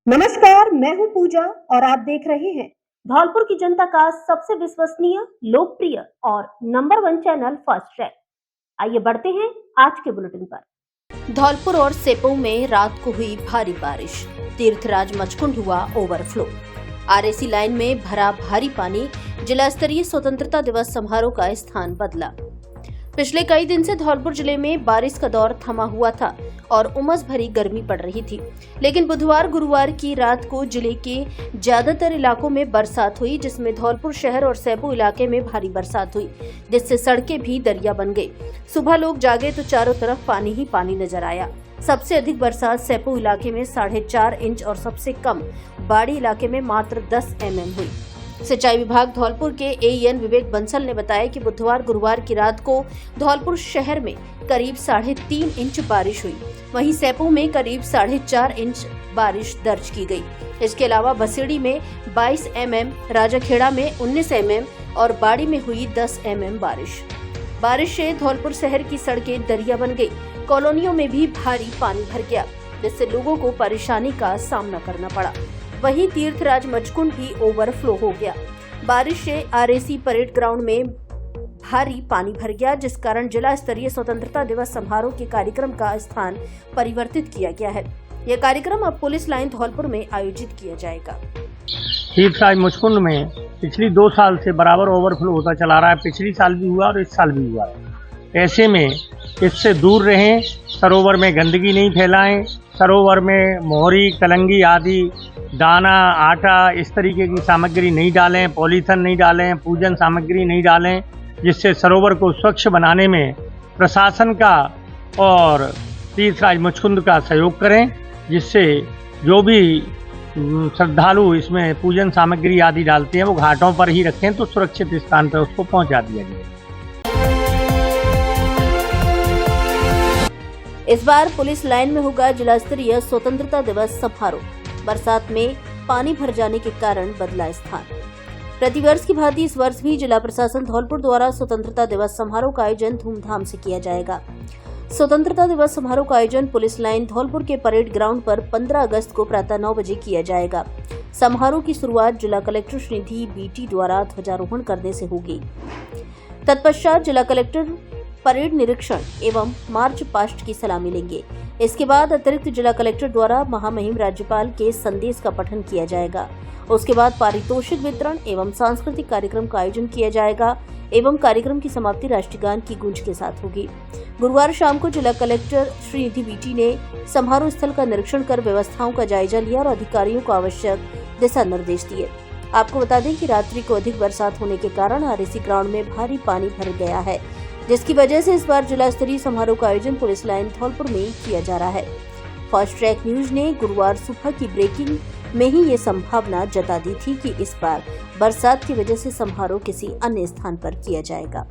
नमस्कार, मैं हूं पूजा और आप देख रहे हैं धौलपुर की जनता का सबसे विश्वसनीय, लोकप्रिय और नंबर 1 चैनल फर्स्ट ट्रैक। आइए बढ़ते हैं आज के बुलेटिन पर। धौलपुर और सेपऊ में रात को हुई भारी बारिश, तीर्थराज मचकुंड हुआ ओवरफ्लो। आरएसी लाइन में भरा भारी पानी, जिला स्तरीय स्वतंत्रता दिवस समारोह का स्थान बदला। पिछले कई दिन से धौलपुर जिले में बारिश का दौर थमा हुआ था और उमस भरी गर्मी पड़ रही थी, लेकिन बुधवार गुरुवार की रात को जिले के ज्यादातर इलाकों में बरसात हुई, जिसमें धौलपुर शहर और सेपऊ इलाके में भारी बरसात हुई, जिससे सड़कें भी दरिया बन गई। सुबह लोग जागे तो चारों तरफ पानी ही पानी नजर आया। सबसे अधिक बरसात सेपऊ इलाके में 4.5 इंच और सबसे कम बाड़ी इलाके में मात्र 10 mm हुई। सिंचाई विभाग धौलपुर के एईएन विवेक बंसल ने बताया कि बुधवार गुरुवार की रात को धौलपुर शहर में करीब 3.5 इंच बारिश हुई, वहीं सेपऊ में करीब 4.5 इंच बारिश दर्ज की गई। इसके अलावा बसेड़ी में 22 mm, राजाखेड़ा में 19 mm और बाड़ी में हुई 10 mm बारिश से धौलपुर शहर की सड़कें दरिया बन गई। कॉलोनियों में भी भारी पानी भर गया, जिससे लोगों को परेशानी का सामना करना पड़ा। वहीं तीर्थराज मचकुंड भी ओवरफ्लो हो गया। बारिश से आरएसी परेड ग्राउंड में भारी पानी भर गया, जिस कारण जिला स्तरीय स्वतंत्रता दिवस समारोह के कार्यक्रम का स्थान परिवर्तित किया गया है। यह कार्यक्रम अब पुलिस लाइन धौलपुर में आयोजित किया जाएगा। तीर्थराज मचकुंड में पिछली 2 साल से बराबर ओवरफ्लो होता चला रहा है। पिछली साल भी हुआ और इस साल भी हुआ है। ऐसे में इससे दूर रहें, सरोवर में गंदगी नहीं फैलाएं, सरोवर में मोहरी, कलंगी आदि दाना, आटा इस तरीके की सामग्री नहीं डालें, पॉलीथीन नहीं डालें, पूजन सामग्री नहीं डालें, जिससे सरोवर को स्वच्छ बनाने में प्रशासन का और तीर्थराज मचकुंड का सहयोग करें, जिससे जो भी श्रद्धालु इसमें पूजन सामग्री आदि डालते हैं वो घाटों पर ही रखें तो सुरक्षित स्थान पर उसको पहुंचा दिया जाए। इस बार पुलिस लाइन में होगा जिला स्तरीय स्वतंत्रता दिवस समारोह। बरसात में पानी भर जाने के कारण बदला स्थान। प्रतिवर्ष की भांति इस वर्ष भी जिला प्रशासन धौलपुर द्वारा स्वतंत्रता दिवस समारोह का आयोजन धूमधाम से किया जाएगा। स्वतंत्रता दिवस समारोह का आयोजन पुलिस लाइन धौलपुर के परेड ग्राउंड पर 15 अगस्त को प्रातः 9 बजे किया जाएगा। समारोह की शुरुआत जिला कलेक्टर श्रीनिधि बीटी द्वारा ध्वजारोहण करने से होगी। तत्पश्चात जिला कलेक्टर परेड निरीक्षण एवं मार्च पास्ट की सलामी लेंगे। इसके बाद अतिरिक्त जिला कलेक्टर द्वारा महामहिम राज्यपाल के संदेश का पठन किया जाएगा। उसके बाद पारितोषिक वितरण एवं सांस्कृतिक कार्यक्रम का आयोजन किया जाएगा एवं कार्यक्रम की समाप्ति राष्ट्रगान की गूंज के साथ होगी। गुरुवार शाम को जिला कलेक्टर श्रीनिधि बीटी ने समारोह स्थल का निरीक्षण कर व्यवस्थाओं का जायजा लिया और अधिकारियों को आवश्यक दिशा निर्देश दिए। आपको बता दें कि रात्रि को अधिक बरसात होने के कारण आरएसी ग्राउंड में भारी पानी भर गया है, जिसकी वजह से इस बार जिला स्तरीय समारोह का आयोजन पुलिस लाइन धौलपुर में किया जा रहा है। फर्स्ट ट्रैक न्यूज ने गुरुवार सुबह की ब्रेकिंग में ही ये संभावना जता दी थी कि इस बार बरसात की वजह से समारोह किसी अन्य स्थान पर किया जाएगा।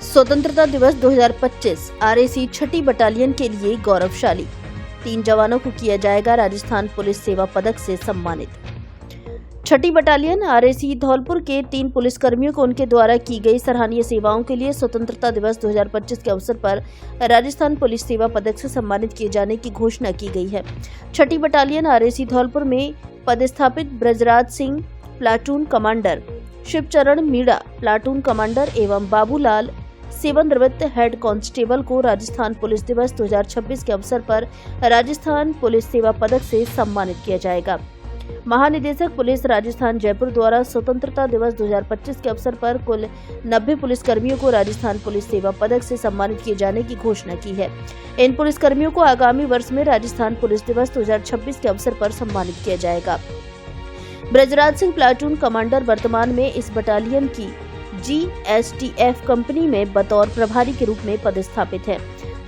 स्वतंत्रता दिवस 2025 आरएसी 6ठी बटालियन के लिए गौरवशाली। 3 जवानों को किया जाएगा राजस्थान पुलिस सेवा पदक से सम्मानित। 6ठी बटालियन आरएसी धौलपुर के 3 पुलिसकर्मियों को उनके द्वारा की गई सराहनीय सेवाओं के लिए स्वतंत्रता दिवस 2025 के अवसर पर राजस्थान पुलिस सेवा पदक से सम्मानित किए जाने की घोषणा की गई है। 6ठी बटालियन आरएसी धौलपुर में पदस्थापित Brajraj Singh platoon commander, Shivcharan Meena platoon commander एवं बाबूलाल सेवानिवृत्त हेड कांस्टेबल को राजस्थान पुलिस दिवस 2026 के अवसर पर राजस्थान पुलिस सेवा पदक से सम्मानित किया जाएगा। महानिदेशक पुलिस राजस्थान जयपुर द्वारा स्वतंत्रता दिवस 2025 के अवसर पर कुल 90 पुलिसकर्मियों को राजस्थान पुलिस सेवा पदक से सम्मानित किए जाने की घोषणा की है। इन पुलिसकर्मियों को आगामी वर्ष में राजस्थान पुलिस दिवस 2026 के अवसर पर सम्मानित किया जाएगा। ब्रजराज सिंह प्लाटून कमांडर वर्तमान में इस बटालियन की GSTF कंपनी में बतौर प्रभारी के रूप में पदस्थापित है।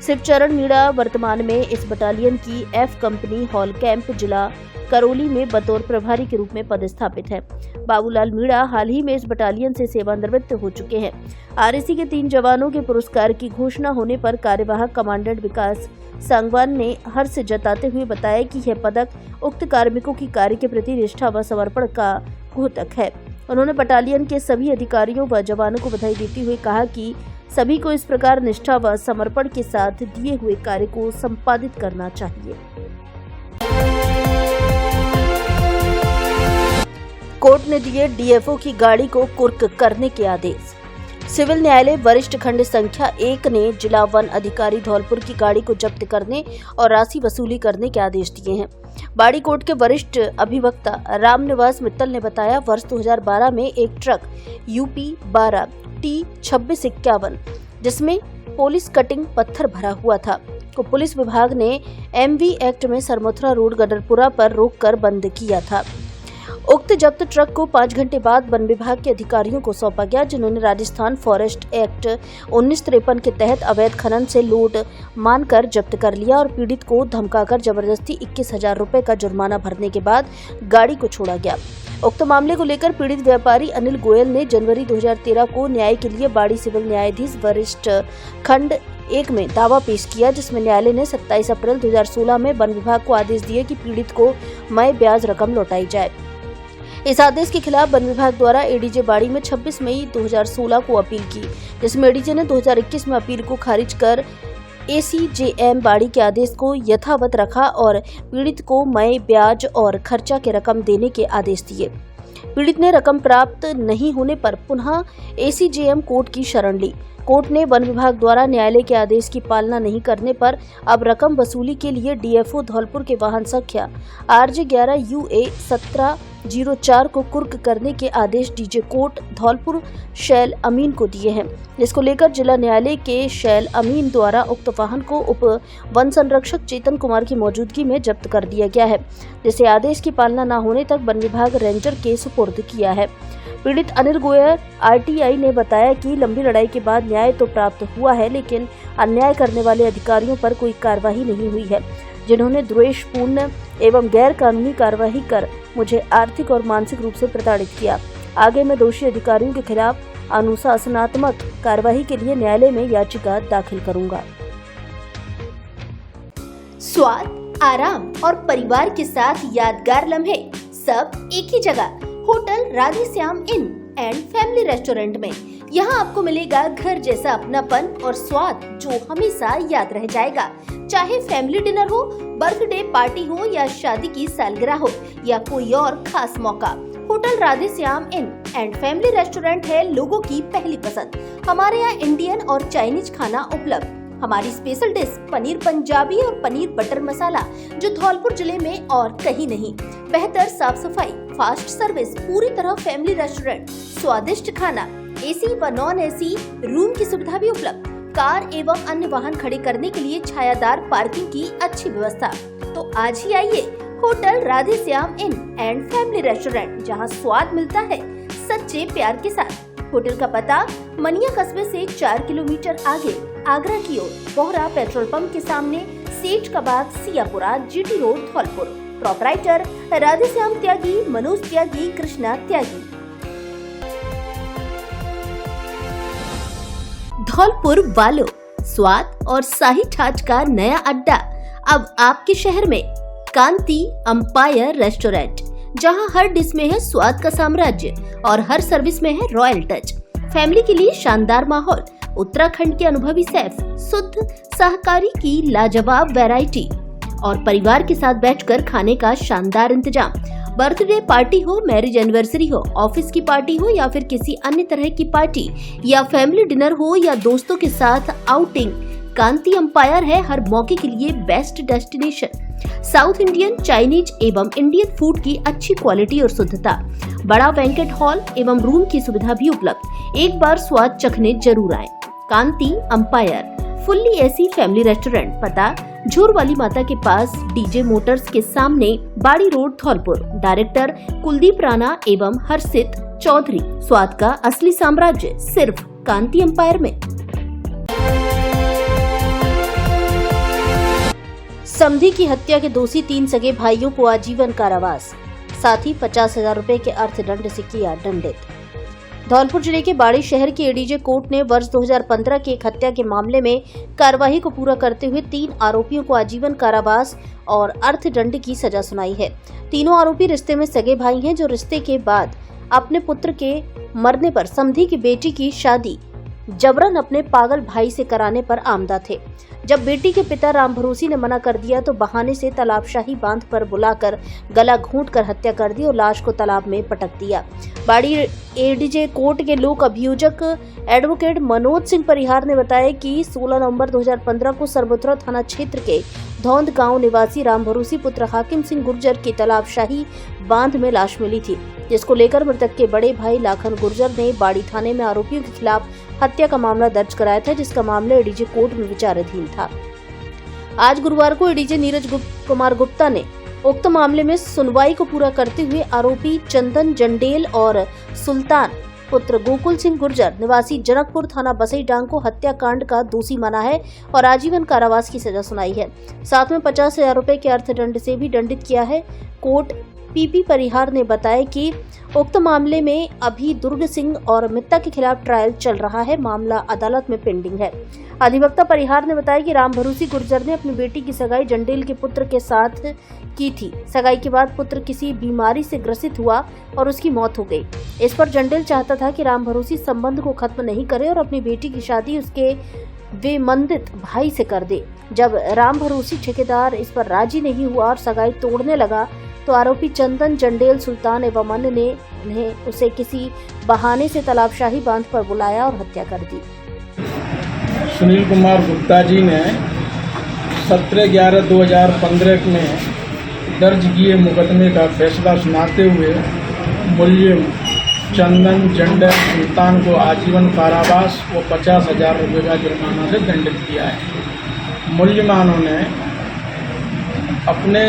शिवचरण मीणा वर्तमान में इस बटालियन की F कंपनी हॉल कैंप जिला करौली में बतौर प्रभारी के रूप में पदस्थापित है। बाबूलाल मीणा हाल ही में इस बटालियन से सेवानिवृत्त हो चुके हैं। आरएसी के 3 जवानों के पुरस्कार की घोषणा होने पर कार्यवाहक कमांडेंट विकास सांगवान ने हर्ष जताते हुए बताया कि यह पदक उक्त कार्मिकों की कार्य के प्रति निष्ठा व समर्पण का द्योतक है। उन्होंने बटालियन के सभी अधिकारियों व जवानों को बधाई देते हुए कहा कि सभी को इस प्रकार निष्ठा व समर्पण के साथ दिए हुए कार्य को संपादित करना चाहिए। कोर्ट ने दिए डीएफओ की गाड़ी को कुर्क करने के आदेश। सिविल न्यायालय वरिष्ठ खंड संख्या 1 ने जिला वन अधिकारी धौलपुर की गाड़ी को जब्त करने और राशि वसूली करने के आदेश दिए हैं। बाड़ी कोर्ट के वरिष्ठ अभिवक्ता रामनिवास मित्तल ने बताया, वर्ष 2012 में एक ट्रक यूपी 12 T2651 जिसमें पुलिस कटिंग पत्थर भरा हुआ था को पुलिस विभाग ने MV एक्ट में सरमथुरा रोड गडरपुरा पर रोककर बंद किया था। उक्त जब्त ट्रक को 5 घंटे बाद वन विभाग के अधिकारियों को सौंपा गया, जिन्होंने राजस्थान फॉरेस्ट एक्ट 1953 के तहत अवैध खनन से लोड मानकर जब्त कर लिया और पीड़ित को धमकाकर जबरदस्ती 21,000 रुपए का जुर्माना भरने के बाद गाड़ी को छोड़ा गया। उक्त मामले को लेकर पीड़ित व्यापारी अनिल गोयल ने जनवरी 2013 को न्याय के लिए बाड़ी सिविल न्यायाधीश वरिष्ठ खंड 1 में दावा पेश किया, जिसमें न्यायालय ने 27 अप्रैल 2016 में वन विभाग को आदेश दिए कि पीड़ित को मई ब्याज रकम लौटाई जाए। इस आदेश के खिलाफ वन विभाग द्वारा एडीजे बाड़ी में 26 मई 2016 को अपील की, जिसमें एडीजे ने 2021 में अपील को खारिज कर ACJM बाड़ी के आदेश को यथावत रखा और पीड़ित को मई ब्याज और खर्चा के रकम देने के आदेश दिए। पीड़ित ने रकम प्राप्त नहीं होने पर पुनः ACJM कोर्ट की शरण ली। कोर्ट ने वन विभाग द्वारा न्यायालय के आदेश की पालना नहीं करने पर अब रकम वसूली के लिए डीएफओ धौलपुर के वाहन संख्या RJ11 UA 1704 को कुर्क करने के आदेश डीजे कोर्ट धौलपुर शैल अमीन को दिए हैं, जिसको लेकर जिला न्यायालय के शैल अमीन द्वारा उक्त वाहन को उप वन संरक्षक चेतन कुमार की मौजूदगी में जब्त कर दिया गया है, जिसे आदेश की पालना न होने तक वन विभाग रेंजर के सुपुर्द किया है। पीड़ित अनिल गोयल RTI ने बताया कि लंबी लड़ाई के बाद न्याय तो प्राप्त हुआ है, लेकिन अन्याय करने वाले अधिकारियों पर कोई कार्रवाई नहीं हुई है, जिन्होंने द्वेषपूर्ण एवं गैर कानूनी कार्रवाई कर मुझे आर्थिक और मानसिक रूप से प्रताड़ित किया। आगे मैं दोषी अधिकारियों के खिलाफ अनुशासनात्मक कार्रवाई के लिए न्यायालय में याचिका दाखिल करूंगा। स्वाद, आराम और परिवार के साथ यादगार लम्हे सब एक ही जगह, hotel Radheshyam in and family restaurant में। यहाँ आपको मिलेगा घर जैसा अपनापन और स्वाद जो हमेशा याद रह जाएगा। चाहे फैमिली डिनर हो, बर्थडे पार्टी हो या शादी की सालगिरह हो या कोई और खास मौका, hotel Radheshyam in and family restaurant है लोगों की पहली पसंद। हमारे यहाँ इंडियन और चाइनीज खाना उपलब्ध। हमारी स्पेशल डिश पनीर पंजाबी और पनीर बटर मसाला जो धौलपुर जिले में और कहीं नहीं। बेहतर साफ सफाई, फास्ट सर्विस, पूरी तरह फैमिली रेस्टोरेंट, स्वादिष्ट खाना, AC व नॉन AC रूम की सुविधा भी उपलब्ध। कार एवं अन्य वाहन खड़े करने के लिए छायादार पार्किंग की अच्छी व्यवस्था। तो आज ही आइए hotel Radheshyam in and family restaurant, जहां स्वाद मिलता है सच्चे प्यार के साथ। होटल का पता मनिया कस्बे से 4 किलोमीटर आगे आगरा की ओर, बोहरा पेट्रोल पंप के सामने, सेठ कबाब, Siyapura, GT road, Dholpur. Proprietor Radheshyam Tyagi, Manoj Tyagi, Krishna Tyagi. Dholpur वालों, स्वाद और शाही ठाठ का नया अड्डा अब आपके शहर में। कांति अंपायर रेस्टोरेंट, जहां हर डिश में है स्वाद का साम्राज्य और हर सर्विस में है रॉयल टच। फैमिली के लिए शानदार माहौल, उत्तराखंड के अनुभवी शेफ, शुद्ध शाकाहारी की लाजवाब वैरायटी और परिवार के साथ बैठकर खाने का शानदार इंतजाम। बर्थडे पार्टी हो, मैरिज एनिवर्सरी हो, ऑफिस की पार्टी हो या फिर किसी अन्य तरह की पार्टी या फैमिली डिनर हो या दोस्तों के साथ आउटिंग, कांति अंपायर है हर मौके के लिए best destination. South Indian, Chinese एवं इंडियन फूड की अच्छी क्वालिटी और शुद्धता, बड़ा बैंकेट हॉल एवं रूम की सुविधा भी उपलब्ध। एक बार स्वाद चखने जरूर आए। Kanti empire fully AC family restaurant, पता झूर वाली माता के पास, DJ मोटर्स के सामने, बाड़ी रोड, धौलपुर। डायरेक्टर कुलदीप राणा एवं हर्षित चौधरी। स्वाद का असली साम्राज्य सिर्फ कांति अंपायर में। समधी की हत्या के दोषी 3 सगे भाइयों को आजीवन कारावास, साथ ही 50,000 रुपए के अर्थदंड से किया दंडित। धौलपुर जिले के बाड़ी शहर की एडीजे कोर्ट ने वर्ष 2015 की एक हत्या के मामले में कार्यवाही को पूरा करते हुए 3 आरोपियों को आजीवन कारावास और अर्थदंड की सजा सुनाई है। तीनों आरोपी रिश्ते में सगे भाई हैं, जो रिश्ते के बाद अपने पुत्र के मरने पर समधी की बेटी की शादी जबरन अपने पागल भाई से कराने पर आमदा थे। जब बेटी के पिता राम भरोसी ने मना कर दिया तो बहाने से तालाबशाही बांध पर बुलाकर गला घूंटकर हत्या कर दी और लाश को तालाब में पटक दिया। बाड़ी एडीजे कोर्ट के लोक अभियोजक एडवोकेट मनोज सिंह परिहार ने बताया कि 16 नवंबर 2015 को सरबोतरा थाना क्षेत्र के धौंद गांव निवासी राम भरोसी पुत्र हाकिम सिंह गुर्जर की तालाबशाही बांध में लाश मिली थी, जिसको लेकर मृतक के बड़े भाई लाखन गुर्जर ने बाड़ी थाने में आरोपियों के खिलाफ हत्या का मामला दर्ज कराया था, जिसका मामला एडीजे कोर्ट में विचाराधीन था। आज गुरुवार को एडीजे नीरज कुमार गुप्ता ने उक्त मामले में सुनवाई को पूरा करते हुए आरोपी चंदन जंडेल और सुल्तान पुत्र गोकुल सिंह गुर्जर निवासी जनकपुर थाना बसई डांग को हत्याकांड का दोषी माना है और आजीवन कारावास की सजा सुनाई है। साथ में 50,000 रुपए के अर्थदंड से भी दंडित किया है। कोर्ट पीपी परिहार ने बताया कि उक्त मामले में अभी दुर्ग सिंह और मित्ता के खिलाफ ट्रायल चल रहा है। मामला अदालत में पेंडिंग है। अधिवक्ता परिहार ने बताया कि राम भरोसी गुर्जर ने अपनी बेटी की सगाई जंडेल के पुत्र के साथ की थी। सगाई के बाद पुत्र किसी बीमारी से ग्रसित हुआ और उसकी मौत हो गई। इस पर जंडेल चाहता था कि राम भरोसी संबंध को खत्म नहीं करे और अपनी बेटी की शादी उसके बेमंदित भाई से कर दे। जब राम भरोसी ठेकेदार इस पर राजी नहीं हुआ और सगाई तोड़ने लगा तो आरोपी चंदन जंडेल सुल्तान एवं अन्य ने उन्हें उसे किसी बहाने से तालाबशाही बांध पर बुलाया और हत्या कर दी। सुनील कुमार गुप्ता जी ने 17/11/2015 में दर्ज किए मुकदमे का फैसला सुनाते हुए मुलजिम चंदन जंडेल सुल्तान को आजीवन कारावास व 50,000 रुपये का जुर्माना से दंडित किया है। मुलजिमानों ने अपने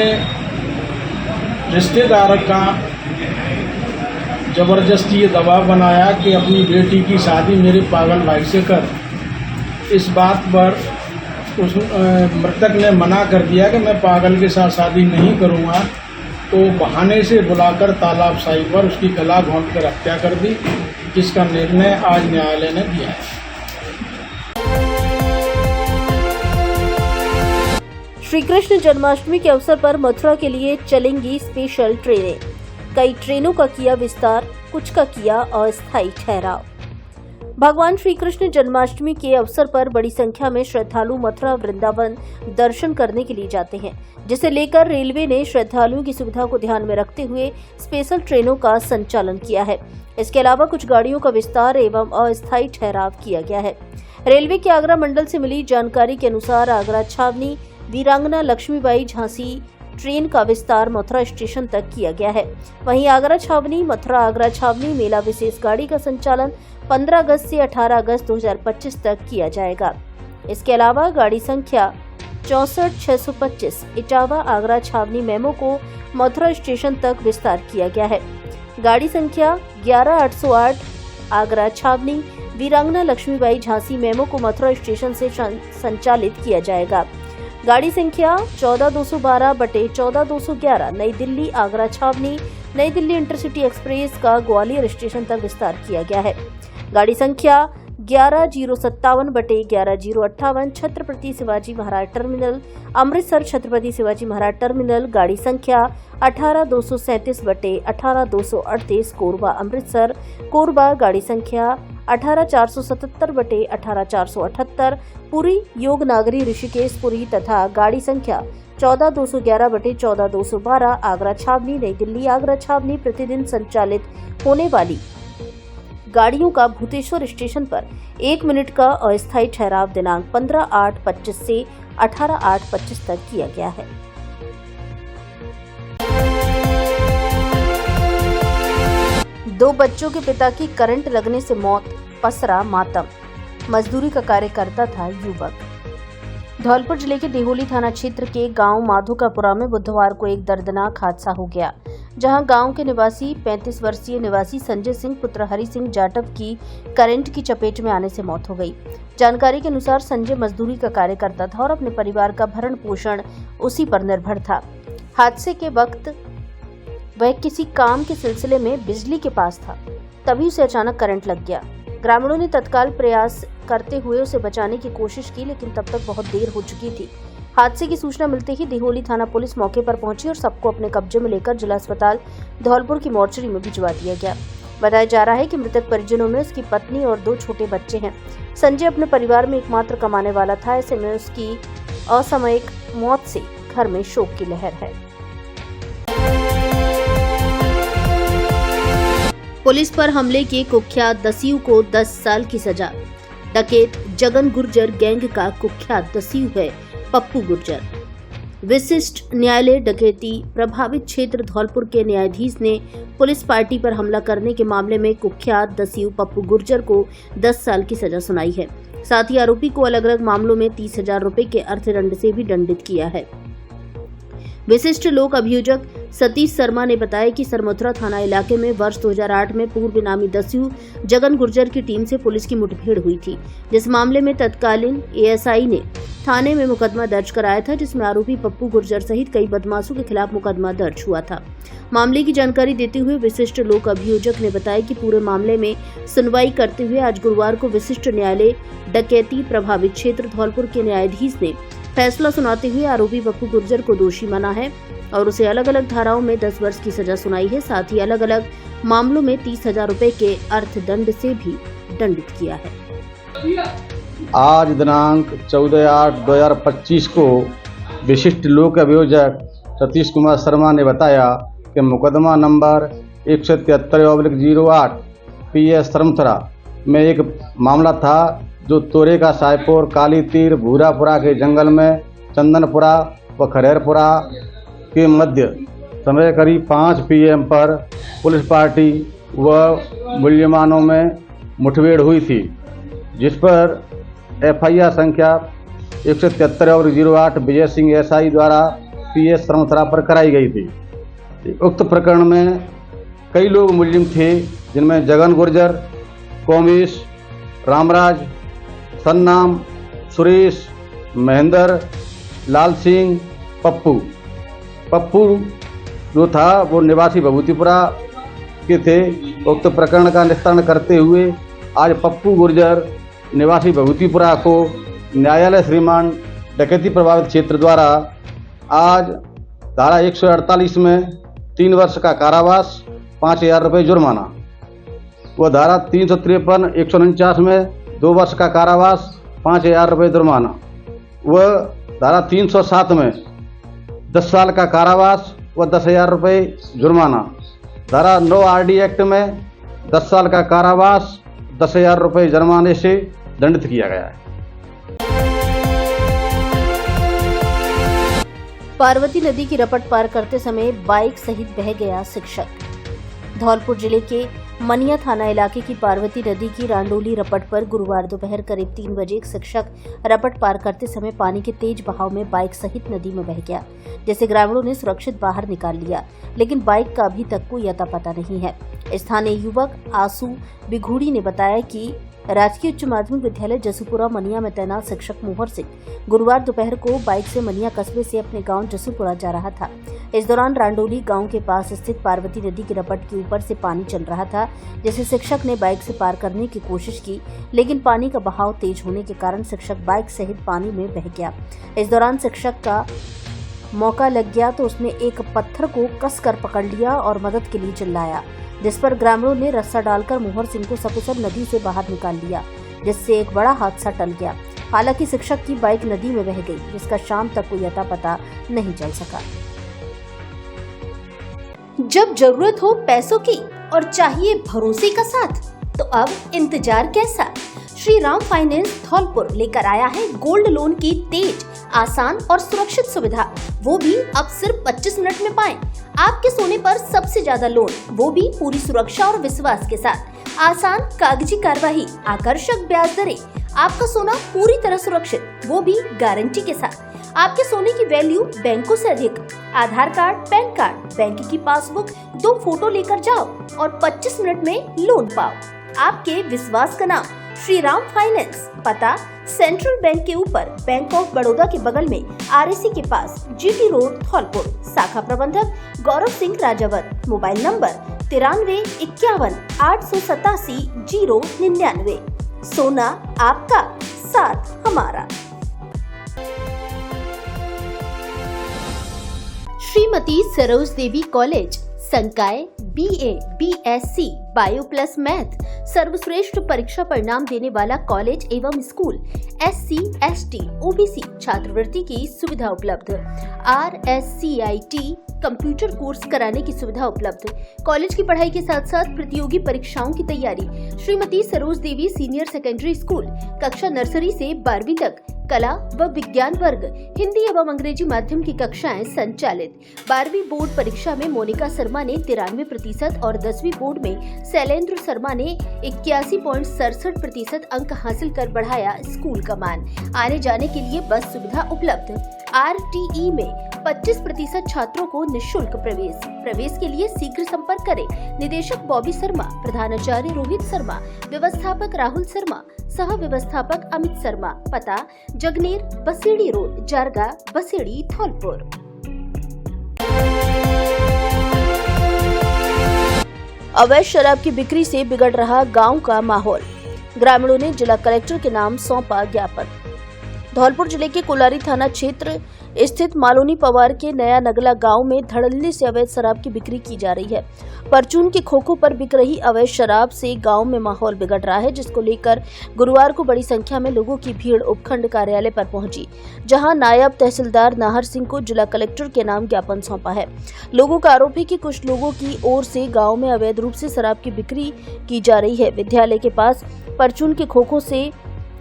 रिश्तेदार का ज़बरदस्ती ये दबाव बनाया कि अपनी बेटी की शादी मेरे पागल भाई से कर। इस बात पर उस मृतक ने मना कर दिया कि मैं पागल के साथ शादी नहीं करूंगा, तो बहाने से बुलाकर तालाबशाही पर उसकी गला घोंटकर हत्या कर दी, जिसका निर्णय आज न्यायालय ने दिया है। श्री कृष्ण जन्माष्टमी के अवसर पर मथुरा के लिए चलेंगी स्पेशल ट्रेनें। कई ट्रेनों का किया विस्तार, कुछ का किया अस्थायी ठहराव। भगवान श्री कृष्ण जन्माष्टमी के अवसर पर बड़ी संख्या में श्रद्धालु मथुरा वृंदावन दर्शन करने के लिए जाते हैं, जिसे लेकर रेलवे ने श्रद्धालुओं की सुविधा को ध्यान में रखते हुए स्पेशल ट्रेनों का संचालन किया है। इसके अलावा कुछ गाड़ियों का विस्तार एवं अस्थायी ठहराव किया गया है। रेलवे के आगरा मंडल से मिली जानकारी के अनुसार आगरा छावनी वीरांगना लक्ष्मीबाई झांसी ट्रेन का विस्तार मथुरा स्टेशन तक किया गया है। वहीं आगरा छावनी मथुरा आगरा छावनी मेला विशेष गाड़ी का संचालन 15 अगस्त से 18 अगस्त 2025 तक किया जाएगा। इसके अलावा गाड़ी संख्या 64,625 इटावा आगरा छावनी मेमो को मथुरा स्टेशन तक विस्तार किया गया है। गाड़ी संख्या 11,808 आगरा छावनी वीरांगना लक्ष्मीबाई झांसी मेमो को मथुरा स्टेशन से संचालित किया जाएगा। गाड़ी संख्या 14,212/14,211 नई दिल्ली आगरा छावनी नई दिल्ली इंटरसिटी एक्सप्रेस का ग्वालियर स्टेशन तक विस्तार किया गया है। गाड़ी संख्या 11,057/11,058 छत्रपति शिवाजी महाराज टर्मिनल अमृतसर छत्रपति शिवाजी महाराज टर्मिनल। गाड़ी संख्या 18,237/18,238 कोरबा अमृतसर कोरबा। गाड़ी संख्या 18,477/18,478 पुरी योगनागरी ऋषिकेश पुरी तथा गाड़ी संख्या 14,211/14,212 आगरा छावनी नई दिल्ली आगरा छावनी। प्रतिदिन संचालित होने वाली गाड़ियों का भूतेश्वर स्टेशन पर 1 मिनट का अस्थायी ठहराव दिनांक 15/8/25 से 18/8/25 तक किया गया है। दो बच्चों के पिता की करंट लगने से मौत, पसरा मातम। मजदूरी का कार्य करता था युवक। धौलपुर जिले के देहोली थाना क्षेत्र के गांव माधोकापुरा में बुधवार को एक दर्दनाक हादसा हो गया, जहां गांव के निवासी 35 वर्षीय निवासी संजय सिंह पुत्र हरि सिंह जाटव की करंट की चपेट में आने से मौत हो गई। जानकारी के अनुसार संजय मजदूरी का कार्य करता था और अपने परिवार का भरण पोषण उसी पर निर्भर था। हादसे के वक्त वह किसी काम के सिलसिले में बिजली के पास था, तभी उसे अचानक करंट लग गया। ग्रामीणों ने तत्काल प्रयास करते हुए उसे बचाने की कोशिश की, लेकिन तब तक बहुत देर हो चुकी थी। हादसे की सूचना मिलते ही देहोली थाना पुलिस मौके पर पहुंची और सबको अपने कब्जे में लेकर जिला अस्पताल धौलपुर की मोर्चरी में भिजवा दिया गया। बताया जा रहा है कि मृतक परिजनों में उसकी पत्नी और 2 छोटे बच्चे हैं। संजय अपने परिवार में एकमात्र कमाने वाला था। ऐसे में उसकी असामयिक मौत से घर में शोक की लहर है। पुलिस पर हमले के कुख्यात दस्यु को 10 साल की सजा। डकैत जगन गुर्जर गैंग का कुख्यात दस्यु है पप्पू गुर्जर। विशिष्ट न्यायालय डकैती प्रभावित क्षेत्र धौलपुर के न्यायाधीश ने पुलिस पार्टी पर हमला करने के मामले में कुख्यात दस्यु पप्पू गुर्जर को 10 साल की सजा सुनाई है। साथ ही आरोपी को अलग अलग मामलों में 30,000 रुपए के अर्थदंड से भी दंडित किया है। विशिष्ट लोक अभियोजक सतीश शर्मा ने बताया कि सरमथुरा थाना इलाके में वर्ष 2008 में पूर्व इनामी दस्यु जगन गुर्जर की टीम से पुलिस की मुठभेड़ हुई थी, जिस मामले में तत्कालीन एएसआई ने थाने में मुकदमा दर्ज कराया था, जिसमें आरोपी पप्पू गुर्जर सहित कई बदमाशों के खिलाफ मुकदमा दर्ज हुआ था। मामले की जानकारी देते हुए विशिष्ट लोक अभियोजक ने बताया कि पूरे मामले में सुनवाई करते हुए आज गुरुवार को विशिष्ट न्यायालय डकैती प्रभावित क्षेत्र धौलपुर के न्यायाधीश ने फैसला सुनाते हुए आरोपी पप्पू गुर्जर को दोषी माना है और उसे अलग अलग धाराओं में 10 वर्ष की सजा सुनाई है। साथ ही अलग अलग मामलों में 30,000 रुपए के अर्थदंड से भी दंडित किया है। आज दिनांक 14/8/2025 को विशिष्ट लोक अभियोजक सतीश कुमार शर्मा ने बताया कि मुकदमा नंबर 173/08 PS सरमथुरा में एक मामला था जो तोरेगा सायपुर, काली तीर, भूरापुरा के जंगल में चंदनपुरा व खरेरपुरा के मध्य समय करीब 5 PM पर पुलिस पार्टी व मूल्यमानों में मुठभेड़ हुई थी, जिस पर FIR संख्या 173/08 विजय सिंह SI द्वारा PS सरमथुरा पर कराई गई थी। उक्त प्रकरण में कई लोग मुलजिम थे, जिनमें जगन गुर्जर, कोमिश, रामराज, सन्नाम, सुरेश, महेंद्र, लाल सिंह, पप्पू जो था वो निवासी भभूतिपुरा के थे। उक्त प्रकरण का निस्तारण करते हुए आज पप्पू गुर्जर निवासी भभूतिपुरा को न्यायालय श्रीमान डकैती प्रभावित क्षेत्र द्वारा आज धारा 148 में 3 वर्ष का कारावास, 5,000 रुपये जुर्माना व धारा 353 149 में 2 वर्ष का कारावास, 5,000 रुपये जुर्माना व धारा 307 में 10 साल का कारावास व 10,000 रुपये जुर्माना, धारा 9 RD एक्ट में 10 साल का कारावास, 10,000 रुपये जुर्माने से दंडित किया गया है। पार्वती नदी की रपट पार करते समय बाइक सहित बह गया शिक्षक। धौलपुर जिले के मनिया थाना इलाके की पार्वती नदी की रांडोली रपट पर गुरुवार दोपहर करीब 3 बजे एक शिक्षक रपट पार करते समय पानी के तेज बहाव में बाइक सहित नदी में बह गया, जिसे ग्रामीणों ने सुरक्षित बाहर निकाल लिया, लेकिन बाइक का अभी तक कोई अता पता नहीं है। स्थानीय युवक आसू बिघूड़ी ने बताया कि राजकीय उच्च माध्यमिक विद्यालय जसूपुरा मनिया में तैनात शिक्षक मोहर सिंह गुरुवार दोपहर को बाइक से मनिया कस्बे से अपने गांव जसूपुरा जा रहा था। इस दौरान रांडोली गांव के पास स्थित पार्वती नदी की रपट के ऊपर से पानी चल रहा था, जिसे शिक्षक ने बाइक से पार करने की कोशिश की, लेकिन पानी का बहाव तेज होने के कारण शिक्षक बाइक सहित पानी में बह गया। इस दौरान शिक्षक का मौका लग गया तो उसने एक पत्थर को कसकर पकड़ लिया और मदद के लिए चिल्लाया, जिस पर ग्रामीणों ने रस्सा डालकर मोहर सिंह को सकुशल नदी से बाहर निकाल लिया, जिससे एक बड़ा हादसा टल गया। हालांकि शिक्षक की बाइक नदी में बह गई, जिसका शाम तक कोई अता पता नहीं चल सका। जब जरूरत हो पैसों की और चाहिए भरोसे का साथ, तो अब इंतजार कैसा? श्री राम फाइनेंस धौलपुर लेकर आया है गोल्ड लोन की तेज, आसान और सुरक्षित सुविधा, वो भी अब सिर्फ 25 मिनट में पाएं। आपके सोने पर सबसे ज्यादा लोन, वो भी पूरी सुरक्षा और विश्वास के साथ। आसान कागजी कार्यवाही, आकर्षक ब्याज दरें, आपका सोना पूरी तरह सुरक्षित, वो भी गारंटी के साथ। आपके सोने की वैल्यू बैंकों से अधिक। आधार कार्ड, पैन कार्ड, बैंक की पासबुक, 2 फोटो लेकर जाओ और 25 मिनट में लोन पाओ। आपके विश्वास का नाम श्री राम फाइनेंस। पता सेंट्रल बैंक के ऊपर, बैंक ऑफ बड़ौदा के बगल में, RAC के पास, GT रोड धौलपुर। शाखा प्रबंधक गौरव सिंह राजावत। Mobile number 93 51 887 099। सोना आपका, साथ हमारा। श्रीमती सरोज देवी कॉलेज, संकाय BA, BSc, bio plus math, सर्वश्रेष्ठ परीक्षा परिणाम देने वाला कॉलेज एवं स्कूल, SC, ST, OBC छात्रवृत्ति की सुविधा उपलब्ध, RSCIT कंप्यूटर कोर्स कराने की सुविधा उपलब्ध। कॉलेज की पढ़ाई के साथ साथ प्रतियोगी परीक्षाओं की तैयारी। श्रीमती सरोज देवी सीनियर सेकेंडरी स्कूल, कक्षा नर्सरी से 12वीं तक, कला व विज्ञान वर्ग, हिंदी एवं अंग्रेजी माध्यम की कक्षाएं संचालित। 12वीं बोर्ड परीक्षा में मोनिका शर्मा ने 93% और 10वीं बोर्ड में शैलेंद्र शर्मा ने 81.67% अंक हासिल कर बढ़ाया स्कूल का मान। आने जाने के लिए बस सुविधा उपलब्ध। RTE में 25% छात्रों को निःशुल्क प्रवेश के लिए शीघ्र संपर्क करें। निदेशक बॉबी शर्मा, प्रधानाचार्य रोहित शर्मा, व्यवस्थापक राहुल शर्मा, सह व्यवस्थापक अमित शर्मा। पता जगनेर, बसेड़ी रोड, जारगा, बसेड़ी, धौलपुर। अवैध शराब की बिक्री से बिगड़ रहा गांव का माहौल, ग्रामीणों ने जिला कलेक्टर के नाम सौंपा ज्ञापन। धौलपुर जिले के कोलारी थाना क्षेत्र स्थित मालोनी पवार के नया नगला गांव में धड़ल्ले से अवैध शराब की बिक्री की जा रही है। परचून के खोखों पर बिक रही अवैध शराब से गांव में माहौल बिगड़ रहा है, जिसको लेकर गुरुवार को बड़ी संख्या में लोगों की भीड़ उपखंड कार्यालय पर पहुंची, जहां नायब तहसीलदार नाहर सिंह को जिला कलेक्टर के नाम ज्ञापन सौंपा है। लोगों का आरोप है कि कुछ लोगों की ओर से गाँव में अवैध रूप से शराब की बिक्री की जा रही है। विद्यालय के पास परचून के खोखों से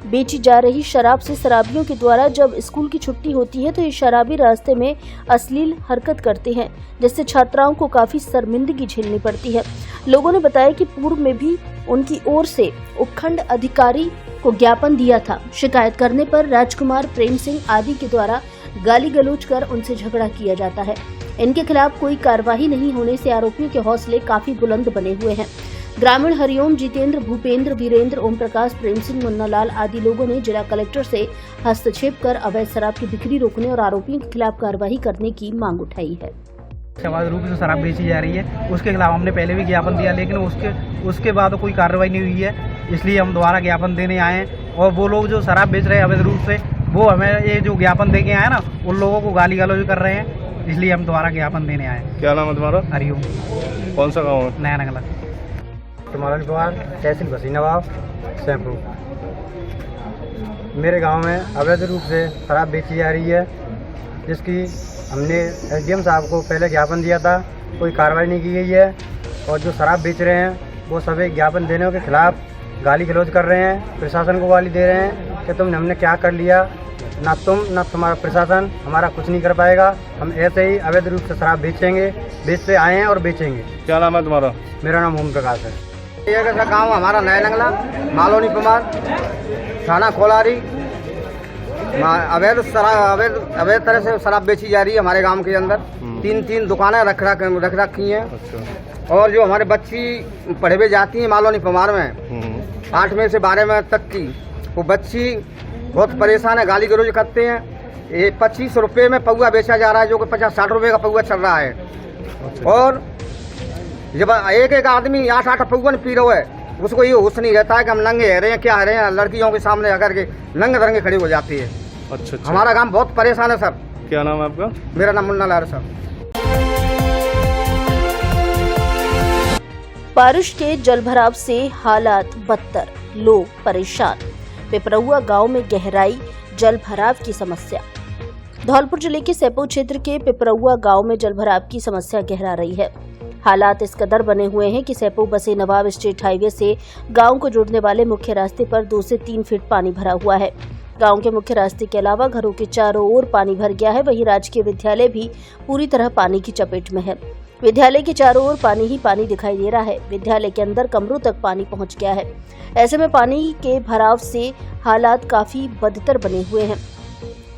बेची जा रही शराब से शराबियों के द्वारा जब स्कूल की छुट्टी होती है तो ये शराबी रास्ते में अश्लील हरकत करते हैं, जिससे छात्राओं को काफी शर्मिंदगी झेलनी पड़ती है। लोगों ने बताया कि पूर्व में भी उनकी ओर से उपखंड अधिकारी को ज्ञापन दिया था। शिकायत करने पर राजकुमार, प्रेम सिंह आदि के द्वारा गाली गलौज कर उनसे झगड़ा किया जाता है। इनके खिलाफ कोई कार्रवाई नहीं होने से आरोपियों के हौसले काफी बुलंद बने हुए हैं। ग्रामीण हरिओम, जितेंद्र, भूपेंद्र, वीरेंद्र, ओम प्रकाश, प्रेम सिंह, मुन्ना लाल आदि लोगों ने जिला कलेक्टर से हस्तक्षेप कर अवैध शराब की बिक्री रोकने और आरोपियों के खिलाफ कार्रवाई करने की मांग उठाई है। अवैध रूप से शराब बेची जा रही है, उसके खिलाफ हमने पहले भी ज्ञापन दिया, लेकिन उसके बाद कोई कार्रवाई नहीं हुई है। इसलिए हम दोबारा ज्ञापन देने आए हैं। और वो लोग जो शराब बेच रहे हैं अवैध रूप से, वो हमें ये जो ज्ञापन देके आए ना, उन लोगों को गाली गलौज कर रहे हैं। इसलिए हम दोबारा ज्ञापन देने आए हैं। क्या नाम है तुम्हारा? हरिओम। कौन सा गाँव है? नया नगला। तुम्हारा द्वार, तहसील बसी नवाब, सैमपुर। मेरे गांव में अवैध रूप से शराब बेची जा रही है, जिसकी हमने SDM साहब को पहले ज्ञापन दिया था, कोई कार्रवाई नहीं की गई है। और जो शराब बेच रहे हैं वो सभी ज्ञापन देने के खिलाफ गाली गलौज कर रहे हैं, प्रशासन को गाली दे रहे हैं कि हमने क्या कर लिया, ना तुम ना तुम्हारा प्रशासन हमारा कुछ नहीं कर पाएगा। हम ऐसे ही अवैध रूप से शराब बेचते आए हैं और बेचेंगे। क्या नाम है तुम्हारा? मेरा नाम ओम प्रकाश है। ये कैसा गाँव हमारा नया नगला, मालोनी पवार, थाना कोलारी। अवैध तरह से शराब बेची जा रही है हमारे गांव के अंदर। 3 दुकानें रख रखी हैं। अच्छा। और जो हमारे बच्ची पढ़े हुए जाती हैं मालोनी पवार में 8 में से 12 में तक की, वो बच्ची बहुत परेशान है, गाली गलौज करते हैं। ये 25 रुपये में पौवा बेचा जा रहा है, जो कि 50-60 रुपये का पौवा चल रहा है। और जब एक आदमी 8 पौवन पी रहा है, उसको ये होश नहीं रहता है कि हम नंगे रहे हैं, क्या रहे हैं। लड़कियों के सामने आकर के नंगे धरंगे खड़ी हो जाती है। अच्छा। हमारा गांव बहुत परेशान है सर। क्या नाम है आपका? मेरा नाम मुन्ना लाल सर। बारिश के जलभराव से हालात बदतर, लोग परेशान। पिपरौआ गांव में गहराई जलभराव की समस्या। धौलपुर जिले के सैपो क्षेत्र के पिपरौआ गांव में जलभराव की समस्या गहरा रही है। हालात इस कदर बने हुए हैं कि सैपो बसे नवाब स्टेट हाईवे से गांव को जोड़ने वाले मुख्य रास्ते पर 2 से 3 फीट पानी भरा हुआ है। गांव के मुख्य रास्ते के अलावा घरों के चारों ओर पानी भर गया है। वहीं राजकीय विद्यालय भी पूरी तरह पानी की चपेट में है। विद्यालय के चारों ओर पानी ही पानी दिखाई दे रहा है। विद्यालय के अंदर कमरों तक पानी पहुंच गया है। ऐसे में पानी के भराव से हालात काफी बदतर बने हुए हैं।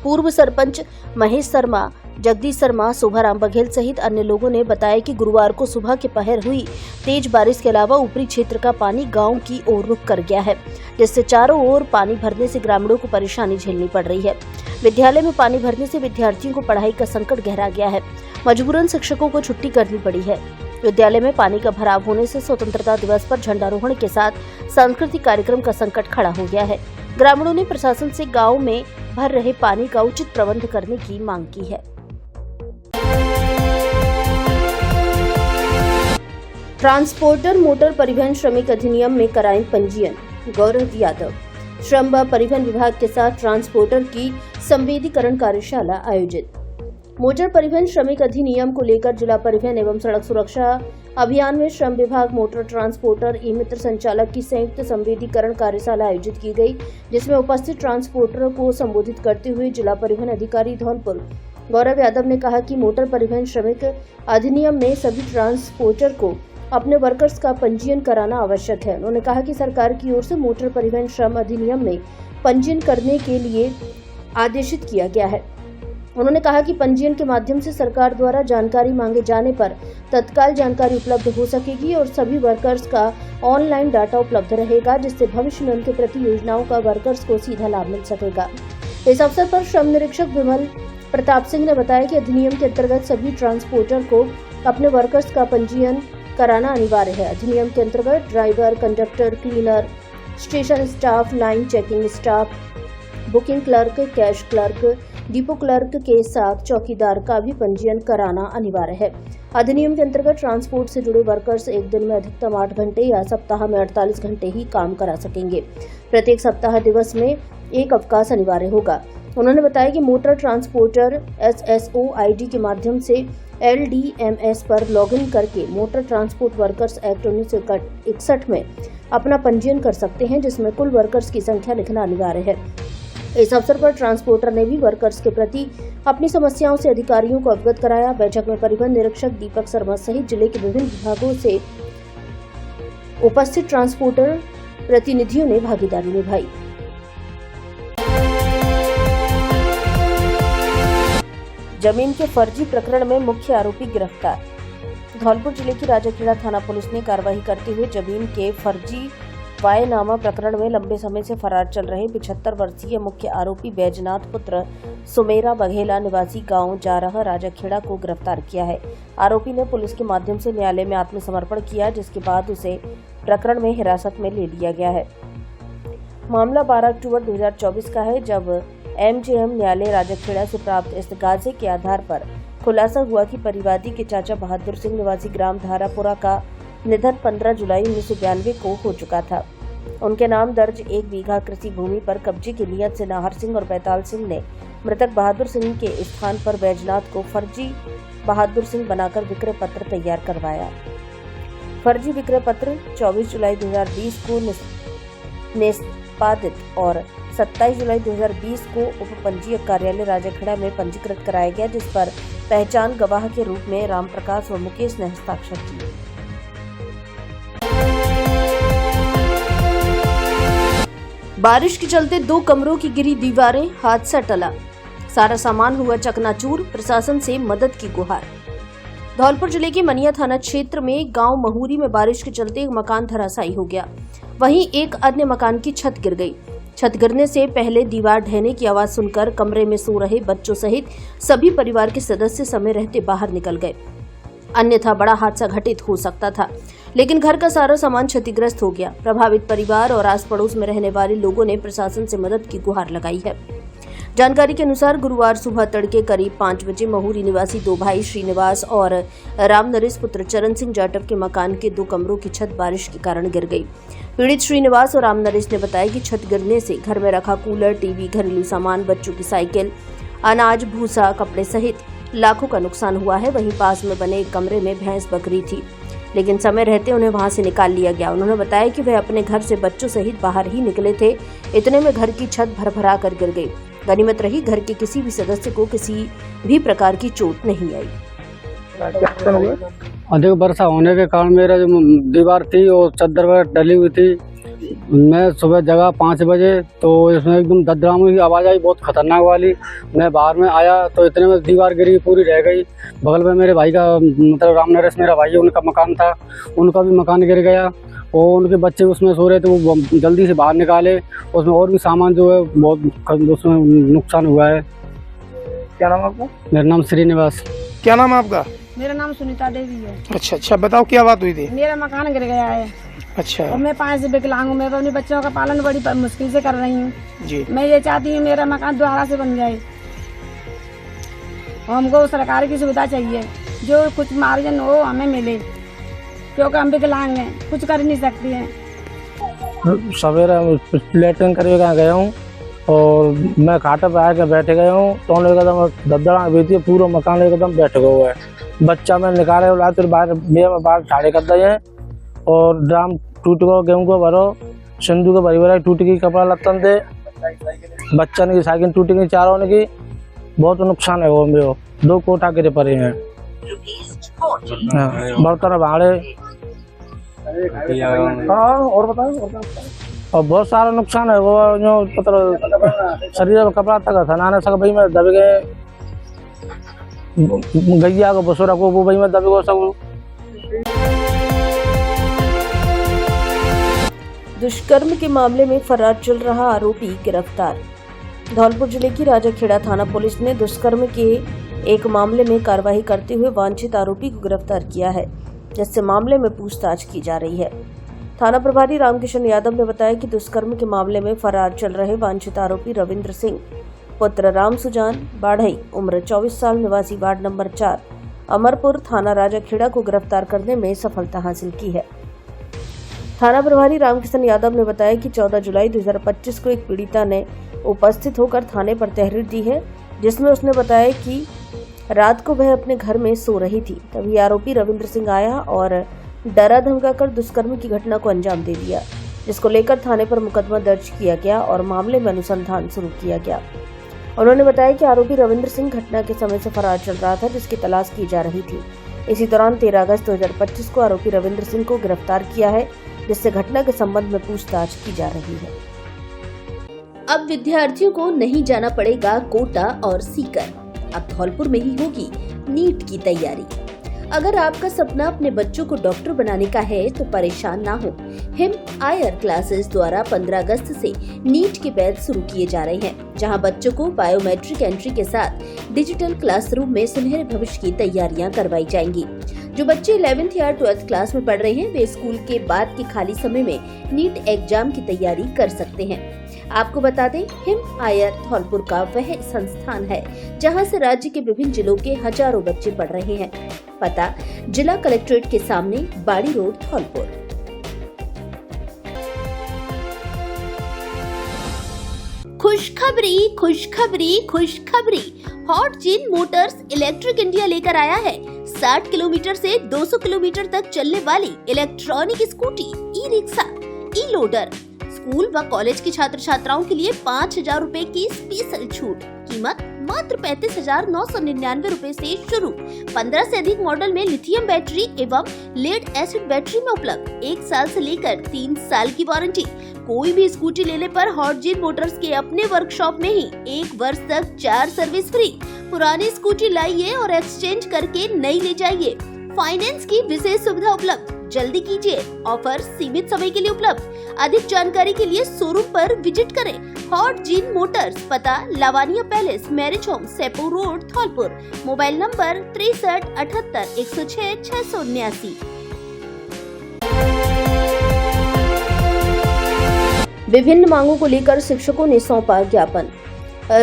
पूर्व सरपंच महेश शर्मा, जगदीश शर्मा, शोभाराम बघेल सहित अन्य लोगों ने बताया कि गुरुवार को सुबह के पहर हुई तेज बारिश के अलावा ऊपरी क्षेत्र का पानी गांव की ओर रुक कर गया है, जिससे चारों ओर पानी भरने से ग्रामीणों को परेशानी झेलनी पड़ रही है। विद्यालय में पानी भरने से विद्यार्थियों को पढ़ाई का संकट गहरा गया है। मजबूरन शिक्षकों को छुट्टी करनी पड़ी है। विद्यालय में पानी का भराव होने से स्वतंत्रता दिवस पर झंडारोहण के साथ सांस्कृतिक कार्यक्रम का संकट खड़ा हो गया है। ग्रामीणों ने प्रशासन से गांव में भर रहे पानी का उचित प्रबंध करने की मांग की है। ट्रांसपोर्टर मोटर परिवहन श्रमिक अधिनियम में कराएं पंजीयन, गौरव यादव। श्रम व परिवहन विभाग के साथ ट्रांसपोर्टर की संवेदीकरण कार्यशाला आयोजित। मोटर परिवहन श्रमिक अधिनियम को लेकर जिला परिवहन एवं सड़क सुरक्षा अभियान में श्रम विभाग, मोटर ट्रांसपोर्टर, ई मित्र संचालक की संयुक्त संवेदीकरण कार्यशाला आयोजित की गई, जिसमें उपस्थित ट्रांसपोर्टरों को संबोधित करते हुए जिला परिवहन अधिकारी धौलपुर गौरव यादव ने कहा कि मोटर परिवहन श्रमिक अधिनियम में सभी ट्रांसपोर्टर को अपने वर्कर्स का पंजीयन कराना आवश्यक है। उन्होंने कहा कि सरकार की ओर से मोटर परिवहन श्रम अधिनियम में पंजीयन करने के लिए आदेशित किया गया है। उन्होंने कहा कि पंजीयन के माध्यम से सरकार द्वारा जानकारी मांगे जाने पर तत्काल जानकारी उपलब्ध हो सकेगी और सभी वर्कर्स का ऑनलाइन डाटा उपलब्ध रहेगा, जिससे भविष्य में उनके प्रति योजनाओं का वर्कर्स को सीधा लाभ मिल सकेगा। इस अवसर पर श्रम निरीक्षक विमल प्रताप सिंह ने बताया कि अधिनियम के अंतर्गत सभी ट्रांसपोर्टर को अपने वर्कर्स का पंजीयन कराना अनिवार्य है। अधिनियम के अंतर्गत driver, conductor, cleaner, station staff, line checking staff, booking clerk, cash clerk, depot clerk के साथ चौकीदार का भी पंजीयन कराना अनिवार्य है। अधिनियम के अंतर्गत ट्रांसपोर्ट से जुड़े वर्कर्स एक दिन में अधिकतम 8 घंटे या सप्ताह में 48 घंटे ही काम करा सकेंगे। प्रत्येक सप्ताह दिवस में एक अवकाश अनिवार्य होगा। उन्होंने बताया कि मोटर ट्रांसपोर्टर SSO ID के माध्यम से LDMS पर लॉगिन करके मोटर ट्रांसपोर्ट वर्कर्स एक्ट 1961 में अपना पंजीयन कर सकते हैं, जिसमें कुल वर्कर्स की संख्या लिखना अनिवार्य है। इस अवसर पर ट्रांसपोर्टर ने भी वर्कर्स के प्रति अपनी समस्याओं से अधिकारियों को अवगत कराया। बैठक में परिवहन निरीक्षक दीपक शर्मा सहित जिले के विभिन्न विभागों से उपस्थित ट्रांसपोर्टर प्रतिनिधियों ने भागीदारी निभाई। जमीन के फर्जी प्रकरण में मुख्य आरोपी गिरफ्तार। धौलपुर जिले की राजाखेड़ा थाना पुलिस ने कार्रवाई करते हुए जमीन के फर्जी वायनामा प्रकरण में लंबे समय से फरार चल रहे 75 वर्षीय मुख्य आरोपी बैजनाथ पुत्र सुमेरा बघेला निवासी गांव जारह राजाखेड़ा को गिरफ्तार किया है। आरोपी ने पुलिस के माध्यम से न्यायालय में आत्मसमर्पण किया, जिसके बाद उसे प्रकरण में हिरासत में ले लिया गया है। मामला 12 अक्टूबर 2024 का है, जब MJM न्यायालय राजाखेड़ा से प्राप्त इस्तगाजे के आधार पर खुलासा हुआ कि परिवादी के चाचा बहादुर सिंह निवासी ग्राम धारापुरा का निधन 15 जुलाई 1992 को हो चुका था। उनके नाम दर्ज 1 बीघा कृषि भूमि पर कब्जे की नियत से नाहर सिंह और बैताल सिंह ने मृतक बहादुर सिंह के स्थान पर बैजनाथ को फर्जी बहादुर सिंह बनाकर विक्रय पत्र तैयार करवाया। फर्जी विक्रय पत्र 24 जुलाई 2020 को निष्पादित और 27 जुलाई 2020 को उप पंजीयक कार्यालय राजाखेड़ा में पंजीकृत कराया गया, जिस पर पहचान गवाह के रूप में राम प्रकाश व मुकेश ने हस्ताक्षर किए। बारिश के चलते 2 कमरों की गिरी दीवारें, हादसा टला, सारा सामान हुआ चकनाचूर, प्रशासन से मदद की गुहार। धौलपुर जिले के मनिया थाना क्षेत्र में गांव महूरी में बारिश के चलते एक मकान धराशायी हो गया। वहीं एक अन्य मकान की छत गिर गई। छत गिरने से पहले दीवार ढहने की आवाज सुनकर कमरे में सो रहे बच्चों सहित सभी परिवार के सदस्य समय रहते बाहर निकल गए, अन्यथा बड़ा हादसा घटित हो सकता था। लेकिन घर का सारा सामान क्षतिग्रस्त हो गया। प्रभावित परिवार और आस पड़ोस में रहने वाले लोगों ने प्रशासन से मदद की गुहार लगाई है। जानकारी के अनुसार गुरुवार सुबह तड़के करीब 5 बजे महूरी निवासी 2 भाई श्रीनिवास और राम नरेश पुत्र चरण सिंह जाटव के मकान के 2 कमरों की छत बारिश के कारण गिर गई। पीड़ित श्रीनिवास और राम नरेश ने बताया कि छत गिरने से घर में रखा कूलर, टीवी, घरेलू सामान, बच्चों की साइकिल, अनाज, भूसा, कपड़े सहित लाखों का नुकसान हुआ है। वहीं पास में बने एक कमरे में भैंस बकरी थी, लेकिन समय रहते उन्हें वहां से निकाल लिया गया। उन्होंने बताया कि वे अपने घर से बच्चों सहित बाहर ही निकले थे, इतने में घर की छत भरभरा कर गिर गई। गनीमत रही घर के किसी भी सदस्य को किसी भी प्रकार की चोट नहीं आई। अधिक वर्षा होने के कारण मेरा जो दीवार थी वो चद्दर वगैरह डली हुई थी। मैं सुबह जगा 5 बजे तो इसमें एकदम ददरामू की आवाज़ आई, बहुत खतरनाक वाली। मैं बाहर में आया तो इतने में दीवार गिरी पूरी रह गई। बगल में मेरे भाई का मतलब राम नरेश मेरा भाई है, उनका मकान था, उनका भी मकान गिर गया और उनके बच्चे उसमें सो रहे थे, वो जल्दी से बाहर निकाले। उसमें और भी सामान जो है बहुत उसमें नुकसान हुआ है। क्या नाम आपका? मेरा नाम श्रीनिवास। क्या नाम है आपका? मेरा नाम सुनीता देवी है। अच्छा, बताओ क्या बात हुई थी? मेरा मकान गिर गया है। अच्छा। और मैं 5 से विकलांग हूँ। मैं अपने बच्चों का पालन बड़ी मुश्किल से कर रही हूँ जी। मैं ये चाहती हूँ मेरा मकान दोबारा से बन जाए। हमको सरकार की सुविधा चाहिए, जो कुछ मार्जिन हो हमें मिले। क्योंकि हम विकलांग हैं, कुछ कर नहीं सकती हैं। सवेरे लेटरिन करके गया हूँ और मैं खाटे पे आके बैठ गया हूँ तो एकदम दद्दड़ा बीती पूरा मकान एकदम बैठ गया हुआ है। बच्चा मैं निकाले बोला तो बाहर ठाड़े कर दिए और ड्राम टूट गो, गेहूँ को भरो, सिंधु को भरी भराई टूट गई, कपड़ा लत्तन दे, बच्चा ने की साइकिल टूट गई, चारों ने की बहुत नुकसान है। वो मेरे 2 कोठा गिरे पड़े हैं, बर्तन भाड़े और बताओ और बहुत सारा नुकसान है। वो जो मतलब शरीर में कपड़ा तक था ना सक भाई में दब गए, गैया को बसोरा को वो भाई में दब गए सब। दुष्कर्म के मामले में फरार चल रहा आरोपी गिरफ्तार। धौलपुर जिले की राजाखेड़ा थाना पुलिस ने दुष्कर्म के एक मामले में कार्रवाई करते हुए वांछित आरोपी को गिरफ्तार किया है, जिससे मामले में पूछताछ की जा रही है। थाना प्रभारी रामकिशन यादव ने बताया कि दुष्कर्म के मामले में फरार चल रहे वांछित आरोपी रविंद्र सिंह पुत्र राम सुजान बाढ़ई उम्र 24 साल निवासी वार्ड नंबर 4 अमरपुर थाना राजाखेड़ा को गिरफ्तार करने में सफलता हासिल की है। थाना प्रभारी रामकिशन यादव ने बताया कि 14 जुलाई 2025 को एक पीड़िता ने उपस्थित होकर थाने पर तहरीर दी है, जिसमें उसने बताया कि रात को वह अपने घर में सो रही थी, तभी आरोपी रविंद्र सिंह आया और डरा धमकाकर दुष्कर्म की घटना को अंजाम दे दिया, जिसको लेकर थाने पर मुकदमा दर्ज किया गया और मामले में अनुसंधान शुरू किया गया। उन्होंने बताया कि आरोपी रविंद्र सिंह घटना के समय से फरार चल रहा था, जिसकी तलाश की जा रही थी। इसी दौरान 13 अगस्त 2025 को आरोपी रविंद्र सिंह को गिरफ्तार किया है, जिससे घटना के संबंध में पूछताछ की जा रही है। अब विद्यार्थियों को नहीं जाना पड़ेगा कोटा और सीकर, अब धौलपुर में ही होगी नीट की तैयारी। अगर आपका सपना अपने बच्चों को डॉक्टर बनाने का है तो परेशान ना हो। हिम आयर क्लासेस द्वारा 15 अगस्त से नीट के बैच शुरू किए जा रहे हैं, जहां बच्चों को बायोमेट्रिक एंट्री के साथ डिजिटल क्लासरूम में सुनहरे भविष्य की तैयारियां करवाई जाएंगी। जो बच्चे 11th या 12th क्लास में पढ़ रहे हैं वे स्कूल के बाद के खाली समय में नीट एग्जाम की तैयारी कर सकते हैं। आपको बता दें, हिम आयर धौलपुर का वह संस्थान है जहां से राज्य के विभिन्न जिलों के हजारों बच्चे पढ़ रहे हैं। पता जिला कलेक्ट्रेट के सामने, बाड़ी रोड, धौलपुर। खुशखबरी खुशखबरी खुशखबरी, हॉट जिन मोटर्स इलेक्ट्रिक इंडिया लेकर आया है 60 किलोमीटर से 200 किलोमीटर तक चलने वाली इलेक्ट्रॉनिक स्कूटी, ई रिक्शा, ई लोडर। स्कूल व कॉलेज के छात्र छात्राओं के लिए 5,000 रूपए की स्पेशल छूट। कीमत मात्र 35,999 रूपए से शुरू। 15 से अधिक मॉडल में लिथियम बैटरी एवं लेड एसिड बैटरी में उपलब्ध। 1 साल से लेकर 3 साल की वारंटी। कोई भी स्कूटी लेने पर हॉट जिन मोटर्स के अपने वर्कशॉप में ही 1 वर्ष तक 4 सर्विस फ्री। पुरानी स्कूटी लाइए और एक्सचेंज करके नई ले जाइए। फाइनेंस की विशेष सुविधा उपलब्ध, जल्दी कीजिए, ऑफर सीमित समय के लिए उपलब्ध। अधिक जानकारी के लिए शोरूम पर विजिट करें। हॉट जिन मोटर्स, पता Lavania palace, marriage home, Sepur road, Dholpur. Mobile number 63 78 106 679। विभिन्न मांगों को लेकर शिक्षकों ने सौंपा ज्ञापन।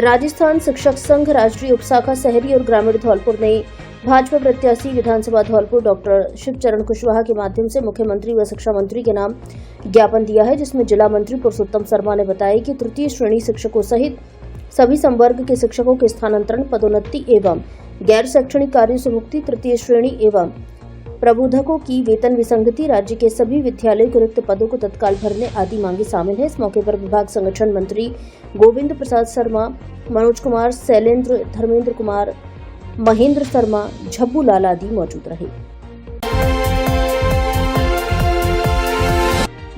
राजस्थान शिक्षक संघ राष्ट्रीय उपशाखा शहरी और ग्रामीण धौलपुर ने भाजपा प्रत्याशी विधानसभा धौलपुर डॉक्टर शिवचरण कुशवाहा के माध्यम से मुख्यमंत्री व शिक्षा मंत्री के नाम ज्ञापन दिया है, जिसमें जिला मंत्री पुरुषोत्तम शर्मा ने बताया कि तृतीय श्रेणी शिक्षकों सहित सभी संवर्ग के शिक्षकों के स्थानांतरण, पदोन्नति एवं गैर शैक्षणिक कार्यों से मुक्ति, तृतीय श्रेणी एवं प्रबोधकों की वेतन विसंगति, राज्य के सभी विद्यालयों के रिक्त पदों को तत्काल भरने आदि मांगे शामिल है। इस मौके पर विभाग संगठन मंत्री गोविंद प्रसाद शर्मा, मनोज कुमार, शैलेंद्र, धर्मेंद्र कुमार, महेंद्र शर्मा, झब्बू लाल आदि मौजूद रहे।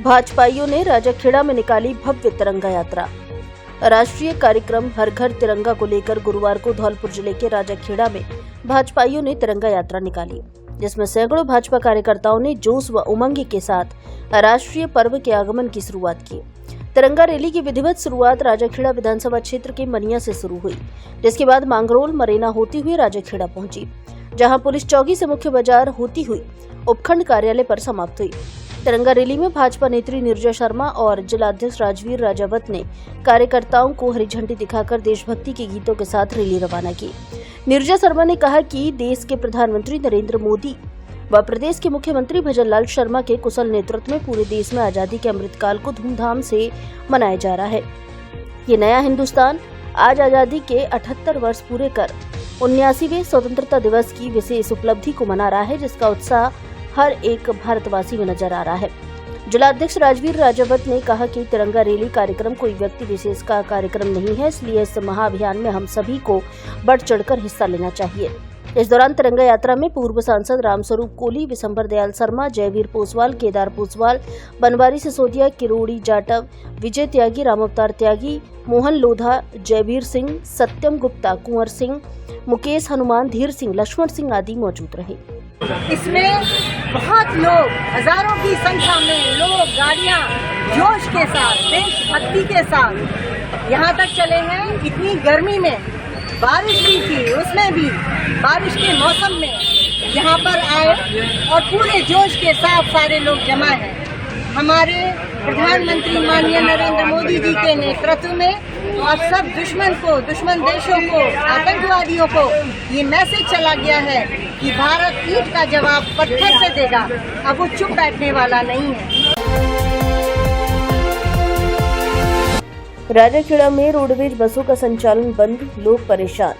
भाजपाइयों ने राजाखेड़ा में निकाली भव्य तिरंगा यात्रा। राष्ट्रीय कार्यक्रम हर घर तिरंगा को लेकर गुरुवार को धौलपुर जिले के राजाखेड़ा में भाजपाइयों ने तिरंगा यात्रा निकाली, जिसमें सैकड़ों भाजपा कार्यकर्ताओं ने जोश व उमंग के साथ राष्ट्रीय पर्व के आगमन की शुरुआत की। तिरंगा रैली की विधिवत शुरुआत राजाखेड़ा विधानसभा क्षेत्र के मनिया से शुरू हुई, जिसके बाद मांगरोल मरेना होती हुई राजाखेड़ा पहुंची, जहां पुलिस चौकी से मुख्य बाजार होती हुई उपखंड कार्यालय पर समाप्त हुई। तिरंगा रैली में भाजपा नेत्री नीरजा शर्मा और जिलाध्यक्ष राजवीर राजावत ने कार्यकर्ताओं को हरी झंडी दिखाकर देशभक्ति के गीतों के साथ रैली रवाना की। नीरजा शर्मा ने कहा कि देश के प्रधानमंत्री नरेंद्र मोदी व प्रदेश के मुख्यमंत्री भजनलाल शर्मा के कुशल नेतृत्व में पूरे देश में आजादी के अमृतकाल को धूमधाम से मनाया जा रहा है। ये नया हिंदुस्तान आज आजादी के 78 वर्ष पूरे कर 79वें स्वतंत्रता दिवस की विशेष उपलब्धि को मना रहा है, जिसका उत्साह हर एक भारतवासी में नजर आ रहा है। जिलाध्यक्ष राजवीर राजावत ने कहा कि तिरंगा रैली कार्यक्रम कोई व्यक्ति विशेष का कार्यक्रम नहीं है, इसलिए इस महाअभियान में हम सभी को बढ़ चढ़कर हिस्सा लेना चाहिए। इस दौरान तिरंगा यात्रा में पूर्व सांसद रामस्वरूप कोली, विशंबर दयाल शर्मा, जयवीर पोसवाल, केदार पोसवाल, बनवारी सिसोदिया, किरोड़ी जाटव, विजय त्यागी, रामअवतार त्यागी, मोहन लोधा, जयवीर सिंह, सत्यम गुप्ता, कुंवर सिंह, मुकेश हनुमान, धीर सिंह, लक्ष्मण सिंह आदि मौजूद रहे। इसमें बहुत लोग, हजारों की संख्या में लोग गाड़ियां जोश के साथ, देशभक्ति के साथ यहाँ तक चले हैं। इतनी गर्मी में बारिश भी थी, उसमें भी बारिश के मौसम में यहाँ पर आए और पूरे जोश के साथ सारे लोग जमा हैं। हमारे प्रधानमंत्री माननीय नरेंद्र मोदी जी के नेतृत्व में और सब दुश्मन देशों को, आतंकवादियों को ये मैसेज चला गया है कि भारत ईंट का जवाब पत्थर से देगा। अब वो चुप बैठने वाला नहीं है। राजाखेड़ा में रोडवेज बसों का संचालन बंद, लोग परेशान।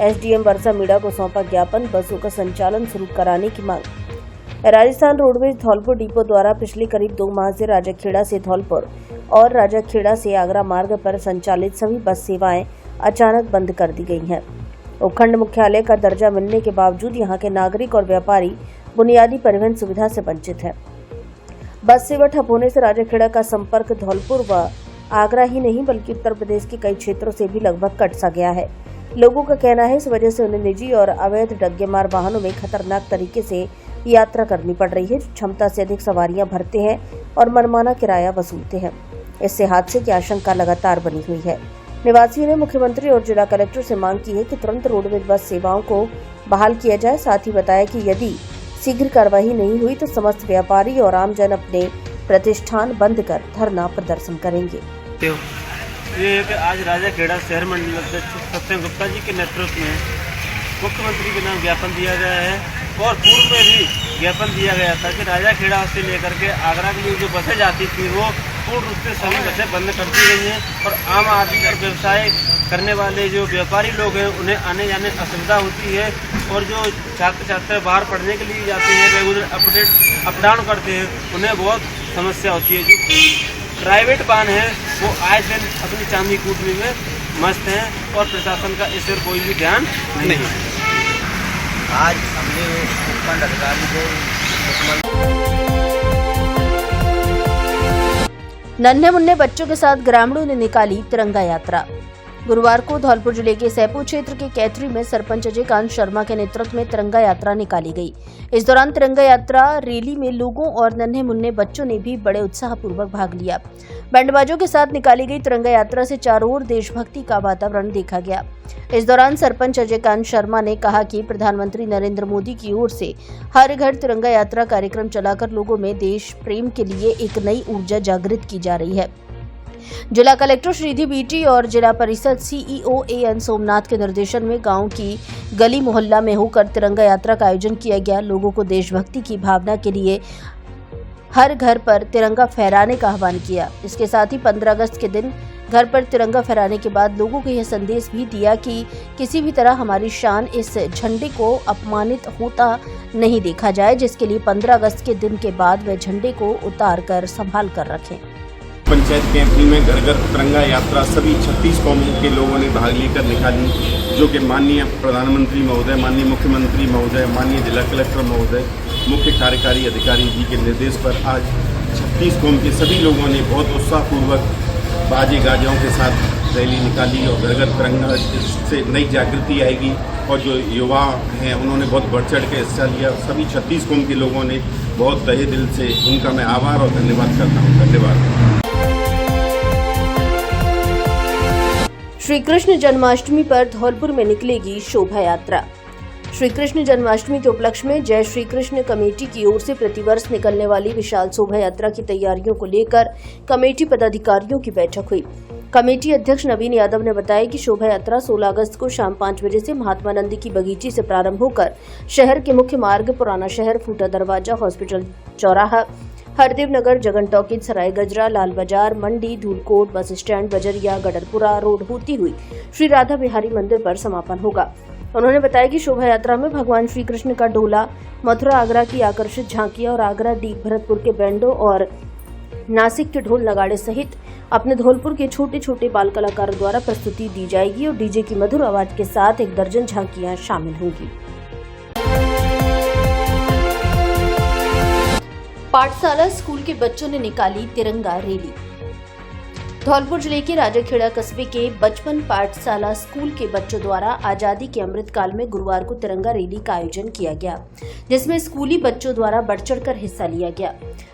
एसडीएम वर्षा मीणा को सौंपा ज्ञापन, बसों का संचालन शुरू कराने की मांग। राजस्थान रोडवेज धौलपुर डिपो द्वारा पिछले करीब 2 माह से राजाखेड़ा से धौलपुर और राजाखेड़ा से आगरा मार्ग पर संचालित सभी बस सेवाएं अचानक बंद कर दी गई हैं। उपखंड मुख्यालय का दर्जा मिलने के बावजूद यहां के नागरिक और व्यापारी बुनियादी परिवहन सुविधा से वंचित हैं। बस सेवा ठप होने से राजाखेड़ा का संपर्क धौलपुर व आगरा ही नहीं बल्कि उत्तर प्रदेश के कई क्षेत्रों से भी लगभग कट सा गया है। लोगों का कहना है इस वजह से उन्हें निजी और अवैध डग्गेमार वाहनों में खतरनाक तरीके से यात्रा करनी पड़ रही है, जो क्षमता से अधिक सवारियां भरते हैं और मनमाना किराया वसूलते हैं। इससे हादसे की आशंका लगातार बनी हुई है। निवासियों ने मुख्यमंत्री और जिला कलेक्टर से मांग की है कि तुरंत रोडवेज बस सेवाओं को बहाल किया जाए। साथ ही बताया कि यदि शीघ्र कार्रवाई नहीं हुई तो समस्त व्यापारी और आमजन अपने प्रतिष्ठान बंद कर धरना प्रदर्शन करेंगे। ये है कि आज राजाखेड़ा शहर मंडल अध्यक्ष सत्यम गुप्ता जी के नेतृत्व में मुख्यमंत्री के नाम ज्ञापन दिया गया है और पूर्व में भी ज्ञापन दिया गया था कि राजाखेड़ा से लेकर के आगरा के लिए जो बसें जाती थी वो पूर्ण रूप से सभी बसें बंद कर दी गई हैं और आम आदमी और व्यवसाय करने वाले जो व्यापारी लोग हैं उन्हें आने जाने असुविधा होती है और जो छात्र छात्रा बाहर पढ़ने के लिए जाते हैं, रेगुलर अप डाउन करते हैं, उन्हें बहुत समस्या होती है। जो प्राइवेट वाहन है वो आए दिन अपनी चांदी कूटने में मस्त हैं और प्रशासन का इस पर कोई भी ध्यान नहीं है। आज हमने उपखंड अधिकारी को नन्हे मुन्ने बच्चों के साथ ग्रामीणों ने निकाली तिरंगा यात्रा। गुरुवार को धौलपुर जिले के सैपुर क्षेत्र के कैथरी में सरपंच अजय कांत शर्मा के नेतृत्व में तिरंगा यात्रा निकाली गई। इस दौरान तिरंगा यात्रा रैली में लोगों और नन्हे मुन्ने बच्चों ने भी बड़े उत्साहपूर्वक भाग लिया। बैंडबाजों के साथ निकाली गई तिरंगा यात्रा से चारों ओर देशभक्ति का वातावरण देखा गया। इस दौरान सरपंच अजय कांत शर्मा ने कहा कि प्रधानमंत्री नरेंद्र मोदी की ओर से हर घर तिरंगा यात्रा कार्यक्रम चलाकर लोगों में देश प्रेम के लिए एक नई ऊर्जा जागृत की जा रही है। जिला कलेक्टर श्रीधि बीटी और जिला परिषद सीईओ एएन सोमनाथ के निर्देशन में गांव की गली मोहल्ला में होकर तिरंगा यात्रा का आयोजन किया गया। लोगों को देशभक्ति की भावना के लिए हर घर पर तिरंगा फहराने का आह्वान किया। इसके साथ ही 15 अगस्त के दिन घर पर तिरंगा फहराने के बाद लोगों को यह संदेश भी दिया कि किसी भी तरह हमारी शान इस झंडे को अपमानित होता नहीं देखा जाए, जिसके लिए 15 अगस्त के दिन के बाद वे झंडे को उतार कर संभाल कर रखें। पंचायत कैंपनी में घर घर तिरंगा यात्रा सभी 36 कौमों के लोगों ने भाग लेकर निकाली, जो कि माननीय प्रधानमंत्री महोदय, माननीय मुख्यमंत्री महोदय, माननीय जिला कलेक्टर महोदय, मुख्य कार्यकारी अधिकारी जी के निर्देश पर आज 36 कौम के सभी लोगों ने बहुत उत्साहपूर्वक बाजे गाजों के साथ रैली निकाली और घर घर तिरंगा से नई जागृति आएगी। और जो युवा हैं उन्होंने बहुत बढ़ चढ़ के हिस्सा लिया। सभी 36 कौम के लोगों ने बहुत तहे दिल से उनका मैं आभार और धन्यवाद करता हूँ। धन्यवाद। श्री कृष्ण जन्माष्टमी पर धौलपुर में निकलेगी शोभा यात्रा। श्री कृष्ण जन्माष्टमी के उपलक्ष्य में जय श्री कृष्ण कमेटी की ओर से प्रतिवर्ष निकलने वाली विशाल शोभा यात्रा की तैयारियों को लेकर कमेटी पदाधिकारियों की बैठक हुई। कमेटी अध्यक्ष नवीन यादव ने बताया कि शोभा यात्रा 16 अगस्त को शाम 5 बजे से महात्मा गांधी की बगीची से प्रारंभ होकर शहर के मुख्य मार्ग पुराना शहर, फूटा दरवाजा, हॉस्पिटल चौराहा, हरदेव नगर, जगन टॉकीज, सराय गजरा, लाल बाजार, मंडी, धूलकोट, बस स्टैंड, बजरिया, गडरपुरा रोड होती हुई श्री राधा बिहारी मंदिर पर समापन होगा। उन्होंने बताया कि शोभा यात्रा में भगवान श्री कृष्ण का डोला, मथुरा आगरा की आकर्षित झांकियां और आगरा डीग भरतपुर के बैंडों और नासिक के ढोल नगाड़े सहित अपने धौलपुर के छोटे छोटे बाल कलाकारों द्वारा प्रस्तुति दी जाएगी और डीजे की मधुर आवाज के साथ 1 दर्जन झांकियां शामिल होंगी। पाठशाला स्कूल के बच्चों ने निकाली तिरंगा रैली। धौलपुर जिले के राजाखेड़ा कस्बे के बचपन पाठशाला स्कूल के बच्चों द्वारा आजादी के अमृत काल में गुरुवार को तिरंगा रैली का आयोजन किया गया, जिसमें स्कूली बच्चों द्वारा बढ़ चढ़कर हिस्सा लिया गया।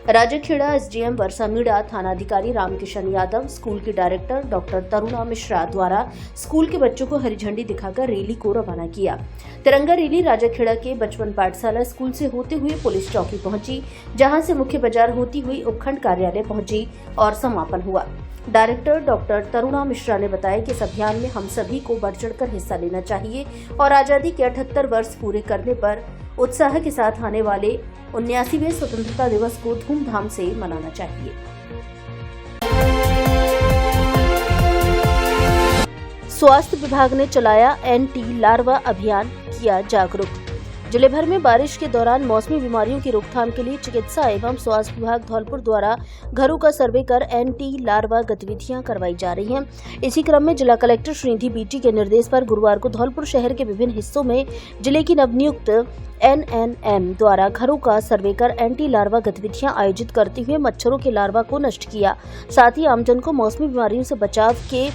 राजाखेड़ा एसडीएम वर्षा मीणा, थानाधिकारी रामकिशन यादव, स्कूल की डायरेक्टर डॉक्टर तरुणा मिश्रा द्वारा स्कूल के बच्चों को हरी झंडी दिखाकर रैली को रवाना किया। तिरंगा रैली राजाखेड़ा के बचपन पाठशाला स्कूल से होते हुए पुलिस चौकी पहुंची, जहां से मुख्य बाजार होती हुई उपखंड कार्यालय पहुंची और समापन हुआ। डायरेक्टर डॉक्टर तरुणा मिश्रा ने बताया कि इस अभियान में हम सभी को बढ़ चढ़कर हिस्सा लेना चाहिए और आजादी के 78 वर्ष पूरे करने पर उत्साह के साथ आने वाले 79वें स्वतंत्रता दिवस को धूमधाम से मनाना चाहिए। स्वास्थ्य विभाग ने चलाया एंटी लार्वा अभियान, किया जागरूक। जिले भर में बारिश के दौरान मौसमी बीमारियों की रोकथाम के लिए चिकित्सा एवं स्वास्थ्य विभाग धौलपुर द्वारा घरों का सर्वे कर एंटी लार्वा गतिविधियां करवाई जा रही हैं। इसी क्रम में जिला कलेक्टर श्रीनिधि बीटी के निर्देश पर गुरुवार को धौलपुर शहर के विभिन्न हिस्सों में जिले की नवनियुक्त एनएनएम द्वारा घरों का सर्वे कर एंटी लार्वा गतिविधियां आयोजित करते हुए मच्छरों के लार्वा को नष्ट किया। साथ ही आमजन को मौसमी बीमारियों से बचाव के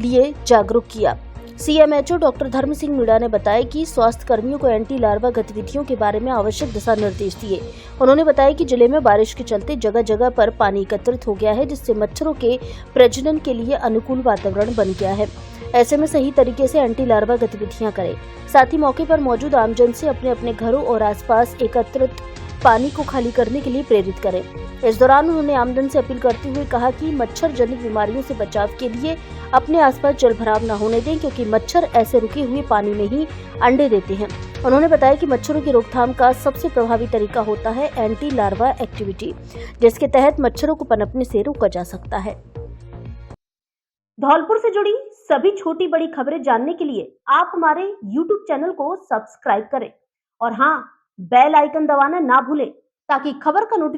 लिए जागरूक किया। सीएमएचओ डॉक्टर धर्म सिंह मीणा ने बताया कि स्वास्थ्य कर्मियों को एंटी लार्वा गतिविधियों के बारे में आवश्यक दिशा निर्देश दिए। उन्होंने बताया कि जिले में बारिश के चलते जगह जगह पर पानी एकत्रित हो गया है, जिससे मच्छरों के प्रजनन के लिए अनुकूल वातावरण बन गया है। ऐसे में सही तरीके से एंटी लार्वा गतिविधियां करें। साथ ही मौके पर मौजूद आमजन से अपने अपने घरों और आसपास एकत्रित पानी को खाली करने के लिए प्रेरित करें। इस दौरान उन्होंने आमजन से अपील करते हुए कहा कि मच्छर जनित बीमारियों से बचाव के लिए अपने आसपास जलभराव न होने दें, क्योंकि मच्छर ऐसे रुके हुए पानी में ही अंडे देते हैं। उन्होंने बताया कि मच्छरों की रोकथाम का सबसे प्रभावी तरीका होता है एंटी लार्वा एक्टिविटी, जिसके तहत मच्छरों को पनपने से रोका जा सकता है। धौलपुर से जुड़ी सभी छोटी बड़ी खबरें जानने के लिए आप हमारे YouTube चैनल को सब्सक्राइब करें और हाँ, बेल आइकन दबाना ना भूलें ताकि खबर का नोटिफिकेशन